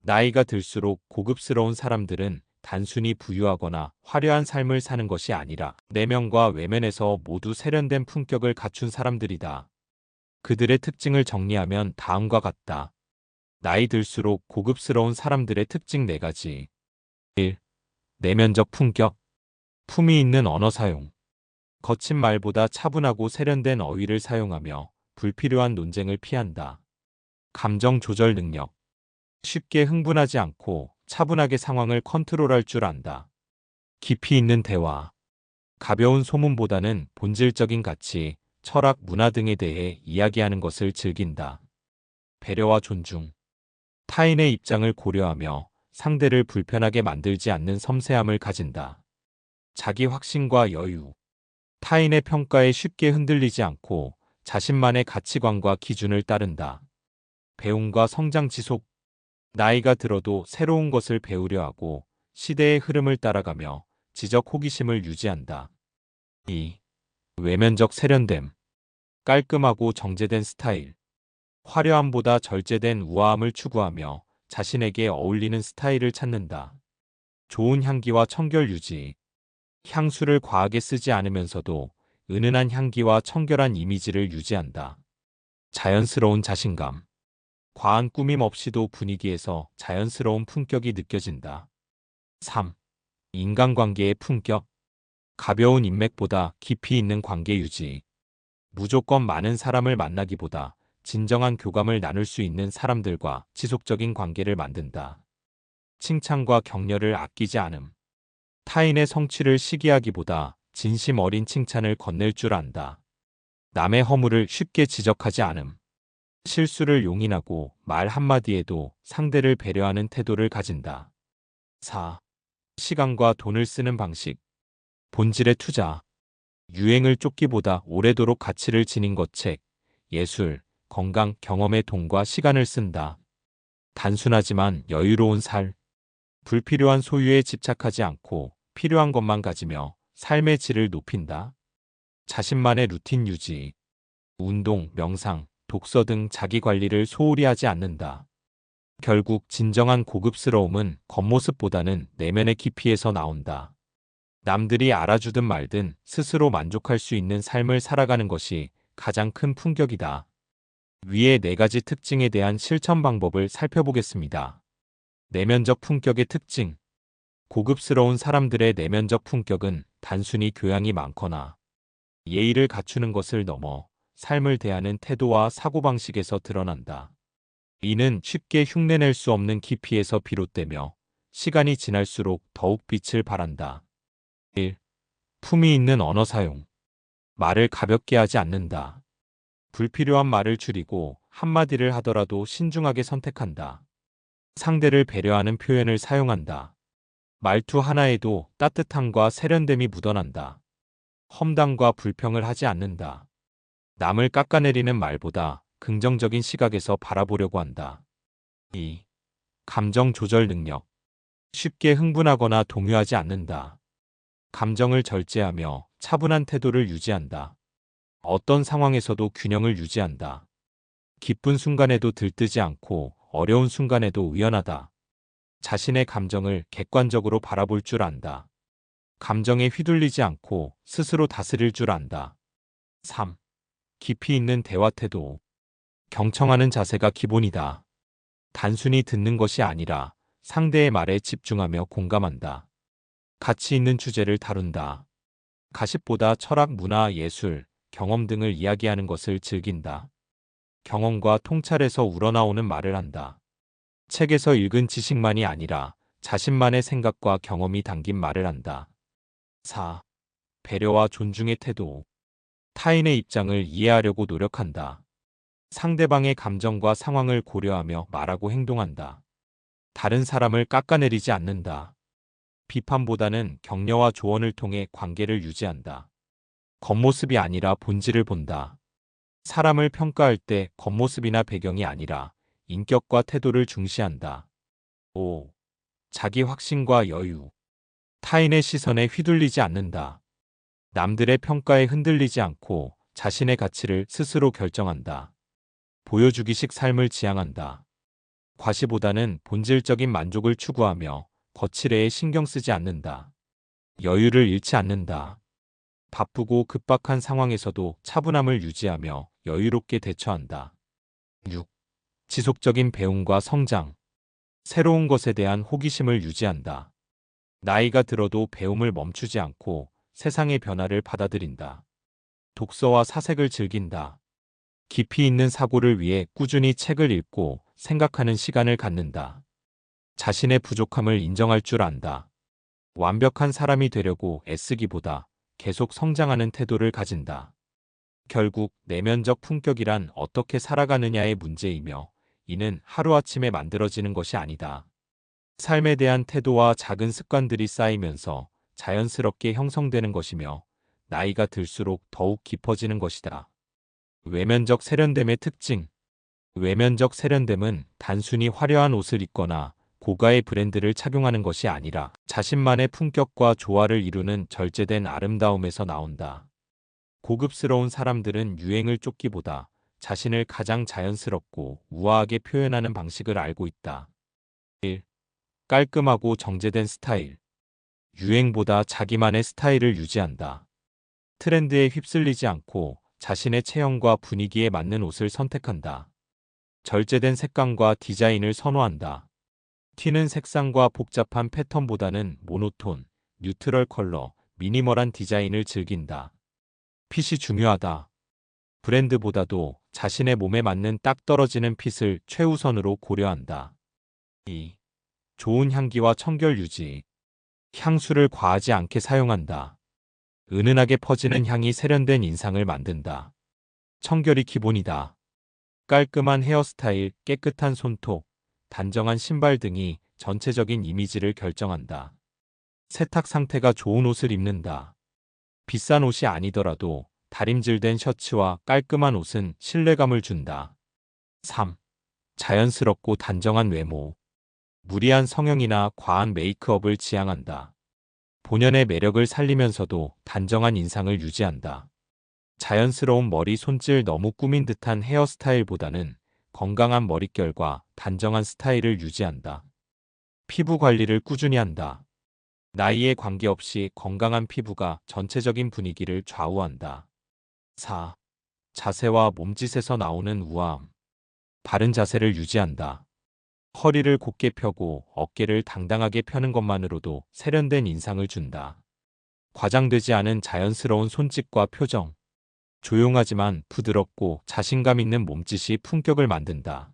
나이가 들수록 고급스러운 사람들은 단순히 부유하거나 화려한 삶을 사는 것이 아니라 내면과 외면에서 모두 세련된 품격을 갖춘 사람들이다. 그들의 특징을 정리하면 다음과 같다. 나이 들수록 고급스러운 사람들의 특징 4가지. 1. 내면적 품격. 품위 있는 언어 사용. 거친 말보다 차분하고 세련된 어휘를 사용하며 불필요한 논쟁을 피한다. 감정 조절 능력. 쉽게 흥분하지 않고 차분하게 상황을 컨트롤할 줄 안다. 깊이 있는 대화. 가벼운 소문보다는 본질적인 가치, 철학, 문화 등에 대해 이야기하는 것을 즐긴다. 배려와 존중. 타인의 입장을 고려하며 상대를 불편하게 만들지 않는 섬세함을 가진다. 자기 확신과 여유. 타인의 평가에 쉽게 흔들리지 않고 자신만의 가치관과 기준을 따른다. 배움과 성장 지속. 나이가 들어도 새로운 것을 배우려 하고 시대의 흐름을 따라가며 지적 호기심을 유지한다. 2. 외면적 세련됨. 깔끔하고 정제된 스타일. 화려함보다 절제된 우아함을 추구하며 자신에게 어울리는 스타일을 찾는다. 좋은 향기와 청결 유지. 향수를 과하게 쓰지 않으면서도 은은한 향기와 청결한 이미지를 유지한다. 자연스러운 자신감. 과한 꾸밈 없이도 분위기에서 자연스러운 품격이 느껴진다. 3. 인간관계의 품격. 가벼운 인맥보다 깊이 있는 관계 유지. 무조건 많은 사람을 만나기보다 진정한 교감을 나눌 수 있는 사람들과 지속적인 관계를 만든다. 칭찬과 격려를 아끼지 않음. 타인의 성취를 시기하기보다 진심 어린 칭찬을 건넬 줄 안다. 남의 허물을 쉽게 지적하지 않음. 실수를 용인하고 말 한마디에도 상대를 배려하는 태도를 가진다. 4. 시간과 돈을 쓰는 방식. 본질의 투자. 유행을 쫓기보다 오래도록 가치를 지닌 것, 책, 예술, 건강, 경험에 돈과 시간을 쓴다. 단순하지만 여유로운 살. 불필요한 소유에 집착하지 않고 필요한 것만 가지며 삶의 질을 높인다. 자신만의 루틴 유지. 운동, 명상, 독서 등 자기 관리를 소홀히 하지 않는다. 결국 진정한 고급스러움은 겉모습보다는 내면의 깊이에서 나온다. 남들이 알아주든 말든 스스로 만족할 수 있는 삶을 살아가는 것이 가장 큰 품격이다. 위의 4가지 특징에 대한 실천 방법을 살펴보겠습니다. 내면적 품격의 특징. 고급스러운 사람들의 내면적 품격은 단순히 교양이 많거나 예의를 갖추는 것을 넘어 삶을 대하는 태도와 사고방식에서 드러난다. 이는 쉽게 흉내낼 수 없는 깊이에서 비롯되며 시간이 지날수록 더욱 빛을 발한다. 1. 품위 있는 언어 사용. 말을 가볍게 하지 않는다. 불필요한 말을 줄이고 한마디를 하더라도 신중하게 선택한다. 상대를 배려하는 표현을 사용한다. 말투 하나에도 따뜻함과 세련됨이 묻어난다. 험담과 불평을 하지 않는다. 남을 깎아내리는 말보다 긍정적인 시각에서 바라보려고 한다. 2. 감정 조절 능력. 쉽게 흥분하거나 동요하지 않는다. 감정을 절제하며 차분한 태도를 유지한다. 어떤 상황에서도 균형을 유지한다. 기쁜 순간에도 들뜨지 않고 어려운 순간에도 의연하다. 자신의 감정을 객관적으로 바라볼 줄 안다. 감정에 휘둘리지 않고 스스로 다스릴 줄 안다. 3. 깊이 있는 대화 태도. 경청하는 자세가 기본이다. 단순히 듣는 것이 아니라 상대의 말에 집중하며 공감한다. 가치 있는 주제를 다룬다. 가십보다 철학, 문화, 예술, 경험 등을 이야기하는 것을 즐긴다. 경험과 통찰에서 우러나오는 말을 한다. 책에서 읽은 지식만이 아니라 자신만의 생각과 경험이 담긴 말을 한다. 4. 배려와 존중의 태도. 타인의 입장을 이해하려고 노력한다. 상대방의 감정과 상황을 고려하며 말하고 행동한다. 다른 사람을 깎아내리지 않는다. 비판보다는 격려와 조언을 통해 관계를 유지한다. 겉모습이 아니라 본질을 본다. 사람을 평가할 때 겉모습이나 배경이 아니라 인격과 태도를 중시한다. 5. 자기 확신과 여유. 타인의 시선에 휘둘리지 않는다. 남들의 평가에 흔들리지 않고 자신의 가치를 스스로 결정한다. 보여주기식 삶을 지향한다. 과시보다는 본질적인 만족을 추구하며 거칠애에 신경 쓰지 않는다. 여유를 잃지 않는다. 바쁘고 급박한 상황에서도 차분함을 유지하며 여유롭게 대처한다. 6. 지속적인 배움과 성장. 새로운 것에 대한 호기심을 유지한다. 나이가 들어도 배움을 멈추지 않고 세상의 변화를 받아들인다. 독서와 사색을 즐긴다. 깊이 있는 사고를 위해 꾸준히 책을 읽고 생각하는 시간을 갖는다. 자신의 부족함을 인정할 줄 안다. 완벽한 사람이 되려고 애쓰기보다 계속 성장하는 태도를 가진다. 결국 내면적 품격이란 어떻게 살아가느냐의 문제이며 이는 하루아침에 만들어지는 것이 아니다. 삶에 대한 태도와 작은 습관들이 쌓이면서 자연스럽게 형성되는 것이며 나이가 들수록 더욱 깊어지는 것이다. 외면적 세련됨의 특징. 외면적 세련됨은 단순히 화려한 옷을 입거나 고가의 브랜드를 착용하는 것이 아니라 자신만의 품격과 조화를 이루는 절제된 아름다움에서 나온다. 고급스러운 사람들은 유행을 쫓기보다 자신을 가장 자연스럽고 우아하게 표현하는 방식을 알고 있다. 1. 깔끔하고 정제된 스타일. 유행보다 자기만의 스타일을 유지한다. 트렌드에 휩쓸리지 않고 자신의 체형과 분위기에 맞는 옷을 선택한다. 절제된 색감과 디자인을 선호한다. 튀는 색상과 복잡한 패턴보다는 모노톤, 뉴트럴 컬러, 미니멀한 디자인을 즐긴다. 핏이 중요하다. 브랜드보다도 자신의 몸에 맞는 딱 떨어지는 핏을 최우선으로 고려한다. 2. 좋은 향기와 청결 유지. 향수를 과하지 않게 사용한다. 은은하게 퍼지는 향이 세련된 인상을 만든다. 청결이 기본이다. 깔끔한 헤어스타일, 깨끗한 손톱, 단정한 신발 등이 전체적인 이미지를 결정한다. 세탁 상태가 좋은 옷을 입는다. 비싼 옷이 아니더라도 다림질된 셔츠와 깔끔한 옷은 신뢰감을 준다. 3. 자연스럽고 단정한 외모. 무리한 성형이나 과한 메이크업을 지향한다. 본연의 매력을 살리면서도 단정한 인상을 유지한다. 자연스러운 머리 손질 너무 꾸민 듯한 헤어스타일보다는 건강한 머릿결과 단정한 스타일을 유지한다. 피부 관리를 꾸준히 한다. 나이에 관계없이 건강한 피부가 전체적인 분위기를 좌우한다. 4. 자세와 몸짓에서 나오는 우아함. 바른 자세를 유지한다. 허리를 곧게 펴고 어깨를 당당하게 펴는 것만으로도 세련된 인상을 준다. 과장되지 않은 자연스러운 손짓과 표정. 조용하지만 부드럽고 자신감 있는 몸짓이 품격을 만든다.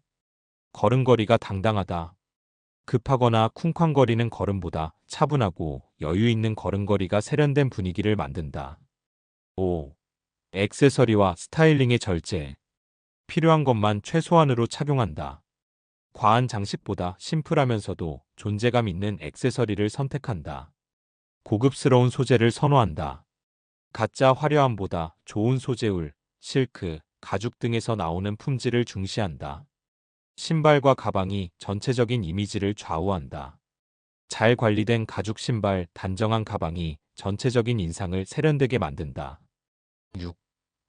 걸음걸이가 당당하다. 급하거나 쿵쾅거리는 걸음보다 차분하고 여유 있는 걸음걸이가 세련된 분위기를 만든다. 5. 액세서리와 스타일링의 절제. 필요한 것만 최소한으로 착용한다. 과한 장식보다 심플하면서도 존재감 있는 액세서리를 선택한다. 고급스러운 소재를 선호한다. 가짜 화려함보다 좋은 소재울, 실크, 가죽 등에서 나오는 품질을 중시한다. 신발과 가방이 전체적인 이미지를 좌우한다. 잘 관리된 가죽 신발, 단정한 가방이 전체적인 인상을 세련되게 만든다. 6.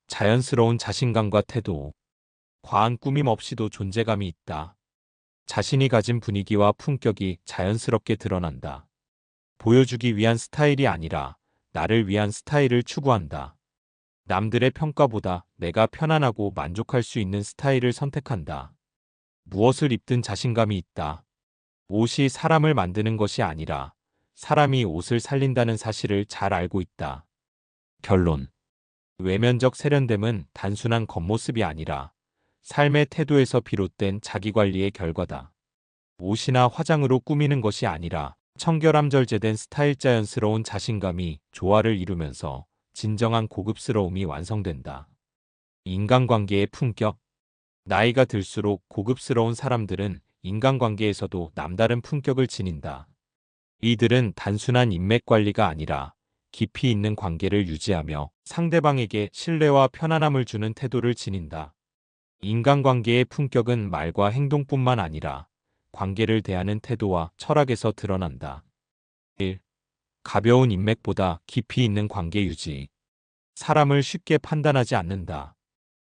자연스러운 자신감과 태도. 과한 꾸밈 없이도 존재감이 있다. 자신이 가진 분위기와 품격이 자연스럽게 드러난다. 보여주기 위한 스타일이 아니라 나를 위한 스타일을 추구한다. 남들의 평가보다 내가 편안하고 만족할 수 있는 스타일을 선택한다. 무엇을 입든 자신감이 있다. 옷이 사람을 만드는 것이 아니라 사람이 옷을 살린다는 사실을 잘 알고 있다. 결론. 외면적 세련됨은 단순한 겉모습이 아니라 삶의 태도에서 비롯된 자기관리의 결과다. 옷이나 화장으로 꾸미는 것이 아니라 청결함 절제된 스타일 자연스러운 자신감이 조화를 이루면서 진정한 고급스러움이 완성된다. 인간관계의 품격. 나이가 들수록 고급스러운 사람들은 인간관계에서도 남다른 품격을 지닌다. 이들은 단순한 인맥 관리가 아니라 깊이 있는 관계를 유지하며 상대방에게 신뢰와 편안함을 주는 태도를 지닌다. 인간관계의 품격은 말과 행동뿐만 아니라 관계를 대하는 태도와 철학에서 드러난다. 1. 가벼운 인맥보다 깊이 있는 관계 유지. 사람을 쉽게 판단하지 않는다.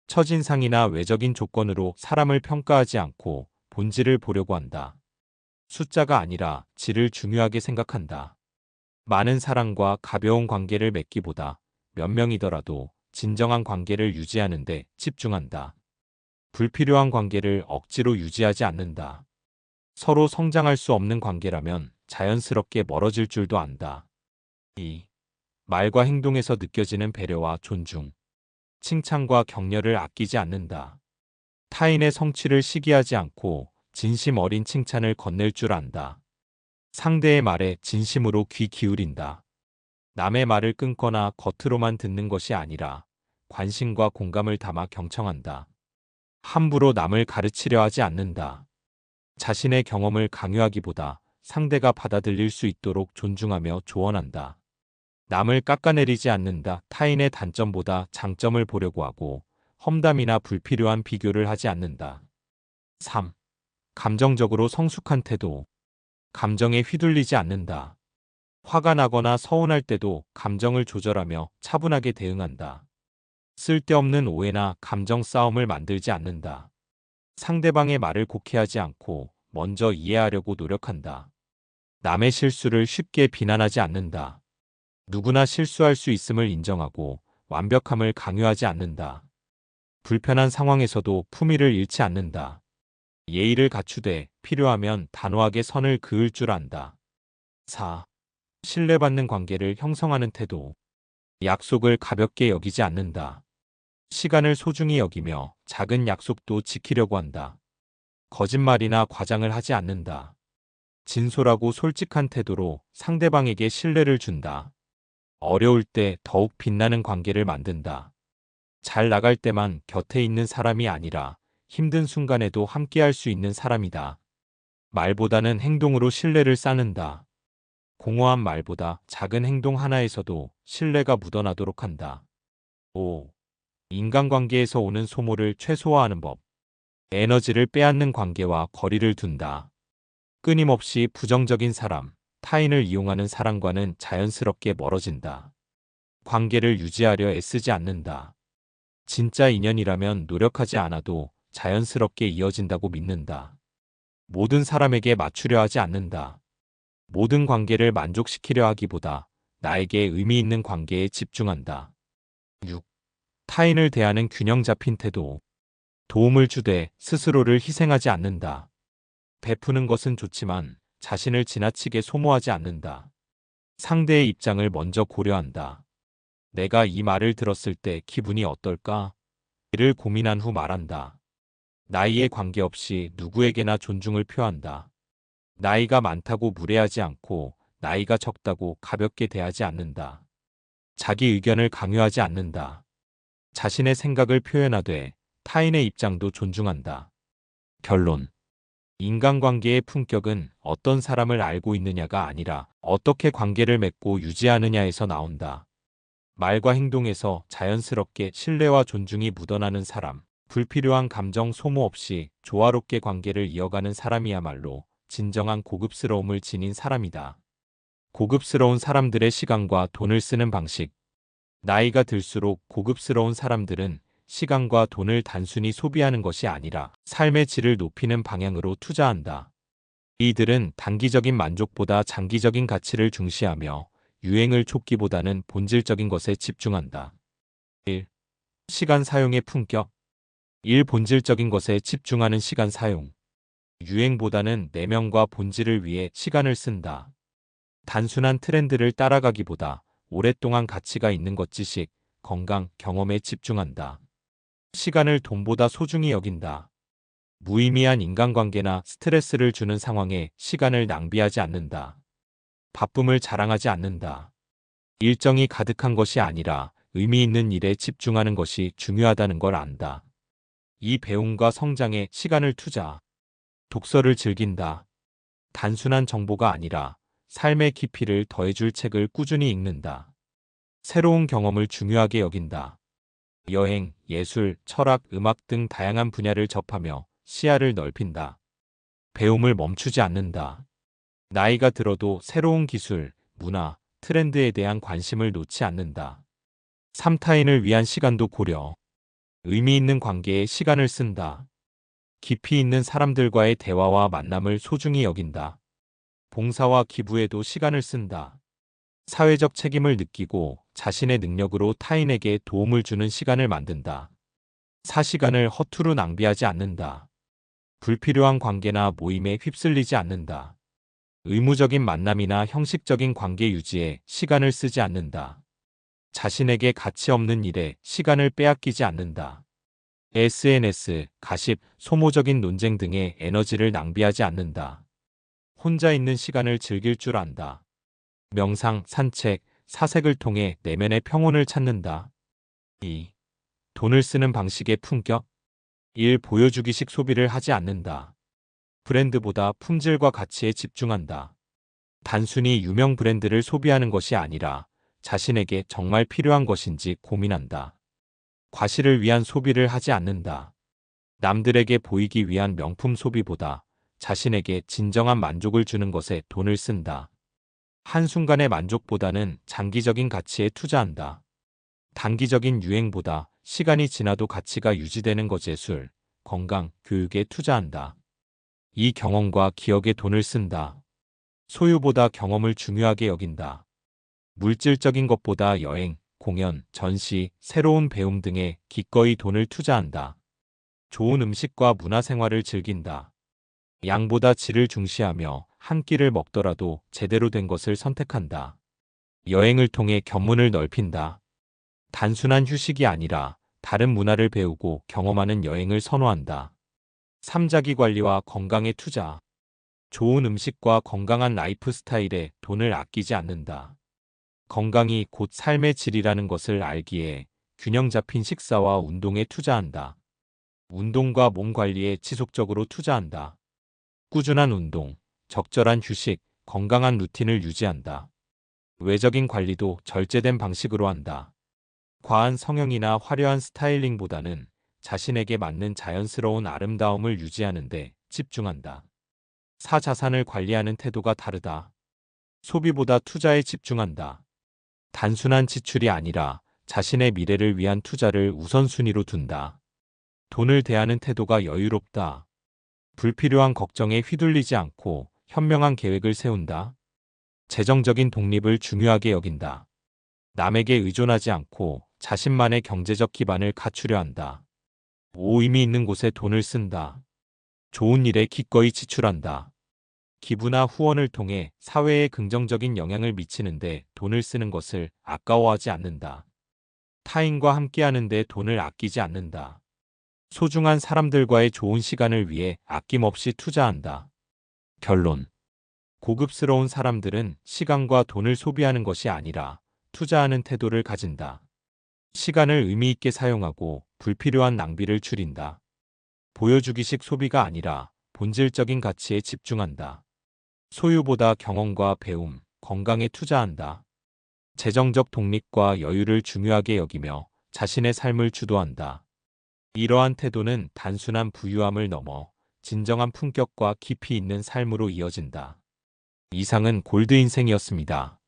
첫인상이나 외적인 조건으로 사람을 평가하지 않고 본질을 보려고 한다. 숫자가 아니라 질을 중요하게 생각한다. 많은 사람과 가벼운 관계를 맺기보다 몇 명이더라도 진정한 관계를 유지하는 데 집중한다. 불필요한 관계를 억지로 유지하지 않는다. 서로 성장할 수 없는 관계라면 자연스럽게 멀어질 줄도 안다. 2. 말과 행동에서 느껴지는 배려와 존중. 칭찬과 격려를 아끼지 않는다. 타인의 성취를 시기하지 않고 진심 어린 칭찬을 건넬 줄 안다. 상대의 말에 진심으로 귀 기울인다. 남의 말을 끊거나 겉으로만 듣는 것이 아니라 관심과 공감을 담아 경청한다. 함부로 남을 가르치려 하지 않는다. 자신의 경험을 강요하기보다 상대가 받아들일 수 있도록 존중하며 조언한다. 남을 깎아내리지 않는다. 타인의 단점보다 장점을 보려고 하고 험담이나 불필요한 비교를 하지 않는다. 3. 감정적으로 성숙한 태도. 감정에 휘둘리지 않는다. 화가 나거나 서운할 때도 감정을 조절하며 차분하게 대응한다. 쓸데없는 오해나 감정 싸움을 만들지 않는다. 상대방의 말을 곡해하지 않고 먼저 이해하려고 노력한다. 남의 실수를 쉽게 비난하지 않는다. 누구나 실수할 수 있음을 인정하고 완벽함을 강요하지 않는다. 불편한 상황에서도 품위를 잃지 않는다. 예의를 갖추되 필요하면 단호하게 선을 그을 줄 안다. 4. 신뢰받는 관계를 형성하는 태도. 약속을 가볍게 여기지 않는다. 시간을 소중히 여기며 작은 약속도 지키려고 한다. 거짓말이나 과장을 하지 않는다. 진솔하고 솔직한 태도로 상대방에게 신뢰를 준다. 어려울 때 더욱 빛나는 관계를 만든다. 잘 나갈 때만 곁에 있는 사람이 아니라 힘든 순간에도 함께할 수 있는 사람이다. 말보다는 행동으로 신뢰를 쌓는다. 공허한 말보다 작은 행동 하나에서도 신뢰가 묻어나도록 한다. 5. 인간관계에서 오는 소모를 최소화하는 법. 에너지를 빼앗는 관계와 거리를 둔다. 끊임없이 부정적인 사람, 타인을 이용하는 사람과는 자연스럽게 멀어진다. 관계를 유지하려 애쓰지 않는다. 진짜 인연이라면 노력하지 않아도 자연스럽게 이어진다고 믿는다. 모든 사람에게 맞추려 하지 않는다. 모든 관계를 만족시키려 하기보다 나에게 의미 있는 관계에 집중한다. 6. 타인을 대하는 균형 잡힌 태도. 도움을 주되 스스로를 희생하지 않는다. 베푸는 것은 좋지만 자신을 지나치게 소모하지 않는다. 상대의 입장을 먼저 고려한다. 내가 이 말을 들었을 때 기분이 어떨까? 이를 고민한 후 말한다. 나이에 관계없이 누구에게나 존중을 표한다. 나이가 많다고 무례하지 않고 나이가 적다고 가볍게 대하지 않는다. 자기 의견을 강요하지 않는다. 자신의 생각을 표현하되 타인의 입장도 존중한다. 결론. 인간관계의 품격은 어떤 사람을 알고 있느냐가 아니라 어떻게 관계를 맺고 유지하느냐에서 나온다. 말과 행동에서 자연스럽게 신뢰와 존중이 묻어나는 사람, 불필요한 감정 소모 없이 조화롭게 관계를 이어가는 사람이야말로 진정한 고급스러움을 지닌 사람이다. 고급스러운 사람들의 시간과 돈을 쓰는 방식. 나이가 들수록 고급스러운 사람들은 시간과 돈을 단순히 소비하는 것이 아니라 삶의 질을 높이는 방향으로 투자한다. 이들은 단기적인 만족보다 장기적인 가치를 중시하며 유행을 쫓기보다는 본질적인 것에 집중한다. 1. 시간 사용의 품격. 1. 본질적인 것에 집중하는 시간 사용. 유행보다는 내면과 본질을 위해 시간을 쓴다. 단순한 트렌드를 따라가기보다 오랫동안 가치가 있는 것, 지식, 건강, 경험에 집중한다. 시간을 돈보다 소중히 여긴다. 무의미한 인간관계나 스트레스를 주는 상황에 시간을 낭비하지 않는다. 바쁨을 자랑하지 않는다. 일정이 가득한 것이 아니라 의미 있는 일에 집중하는 것이 중요하다는 걸 안다. 이 배움과 성장에 시간을 투자. 독서를 즐긴다. 단순한 정보가 아니라 삶의 깊이를 더해줄 책을 꾸준히 읽는다. 새로운 경험을 중요하게 여긴다. 여행, 예술, 철학, 음악 등 다양한 분야를 접하며 시야를 넓힌다. 배움을 멈추지 않는다. 나이가 들어도 새로운 기술, 문화, 트렌드에 대한 관심을 놓지 않는다. 3. 타인을 위한 시간도 고려. 의미 있는 관계에 시간을 쓴다. 깊이 있는 사람들과의 대화와 만남을 소중히 여긴다. 봉사와 기부에도 시간을 쓴다. 사회적 책임을 느끼고 자신의 능력으로 타인에게 도움을 주는 시간을 만든다. 사시간을 허투루 낭비하지 않는다. 불필요한 관계나 모임에 휩쓸리지 않는다. 의무적인 만남이나 형식적인 관계 유지에 시간을 쓰지 않는다. 자신에게 가치 없는 일에 시간을 빼앗기지 않는다. SNS, 가십, 소모적인 논쟁 등의 에너지를 낭비하지 않는다. 혼자 있는 시간을 즐길 줄 안다. 명상, 산책, 사색을 통해 내면의 평온을 찾는다. 2. 돈을 쓰는 방식의 품격. 1. 보여주기식 소비를 하지 않는다. 브랜드보다 품질과 가치에 집중한다. 단순히 유명 브랜드를 소비하는 것이 아니라 자신에게 정말 필요한 것인지 고민한다. 과시를 위한 소비를 하지 않는다. 남들에게 보이기 위한 명품 소비보다 자신에게 진정한 만족을 주는 것에 돈을 쓴다. 한순간의 만족보다는 장기적인 가치에 투자한다. 단기적인 유행보다 시간이 지나도 가치가 유지되는 것에 술, 건강, 교육에 투자한다. 이 경험과 기억에 돈을 쓴다. 소유보다 경험을 중요하게 여긴다. 물질적인 것보다 여행, 공연, 전시, 새로운 배움 등에 기꺼이 돈을 투자한다. 좋은 음식과 문화생활을 즐긴다. 양보다 질을 중시하며 한 끼를 먹더라도 제대로 된 것을 선택한다. 여행을 통해 견문을 넓힌다. 단순한 휴식이 아니라 다른 문화를 배우고 경험하는 여행을 선호한다. 삶자기 관리와 건강에 투자. 좋은 음식과 건강한 라이프 스타일에 돈을 아끼지 않는다. 건강이 곧 삶의 질이라는 것을 알기에 균형 잡힌 식사와 운동에 투자한다. 운동과 몸 관리에 지속적으로 투자한다. 꾸준한 운동, 적절한 휴식, 건강한 루틴을 유지한다. 외적인 관리도 절제된 방식으로 한다. 과한 성형이나 화려한 스타일링보다는 자신에게 맞는 자연스러운 아름다움을 유지하는 데 집중한다. 자산을 관리하는 태도가 다르다. 소비보다 투자에 집중한다. 단순한 지출이 아니라 자신의 미래를 위한 투자를 우선순위로 둔다. 돈을 대하는 태도가 여유롭다. 불필요한 걱정에 휘둘리지 않고 현명한 계획을 세운다. 재정적인 독립을 중요하게 여긴다. 남에게 의존하지 않고 자신만의 경제적 기반을 갖추려 한다. 의미 있는 곳에 돈을 쓴다. 좋은 일에 기꺼이 지출한다. 기부나 후원을 통해 사회에 긍정적인 영향을 미치는데 돈을 쓰는 것을 아까워하지 않는다. 타인과 함께하는 데 돈을 아끼지 않는다. 소중한 사람들과의 좋은 시간을 위해 아낌없이 투자한다. 결론. 고급스러운 사람들은 시간과 돈을 소비하는 것이 아니라 투자하는 태도를 가진다. 시간을 의미 있게 사용하고 불필요한 낭비를 줄인다. 보여주기식 소비가 아니라 본질적인 가치에 집중한다. 소유보다 경험과 배움, 건강에 투자한다. 재정적 독립과 여유를 중요하게 여기며 자신의 삶을 주도한다. 이러한 태도는 단순한 부유함을 넘어 진정한 품격과 깊이 있는 삶으로 이어진다. 이상은 골드 인생이었습니다.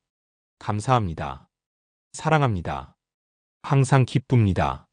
감사합니다. 사랑합니다. 항상 기쁩니다.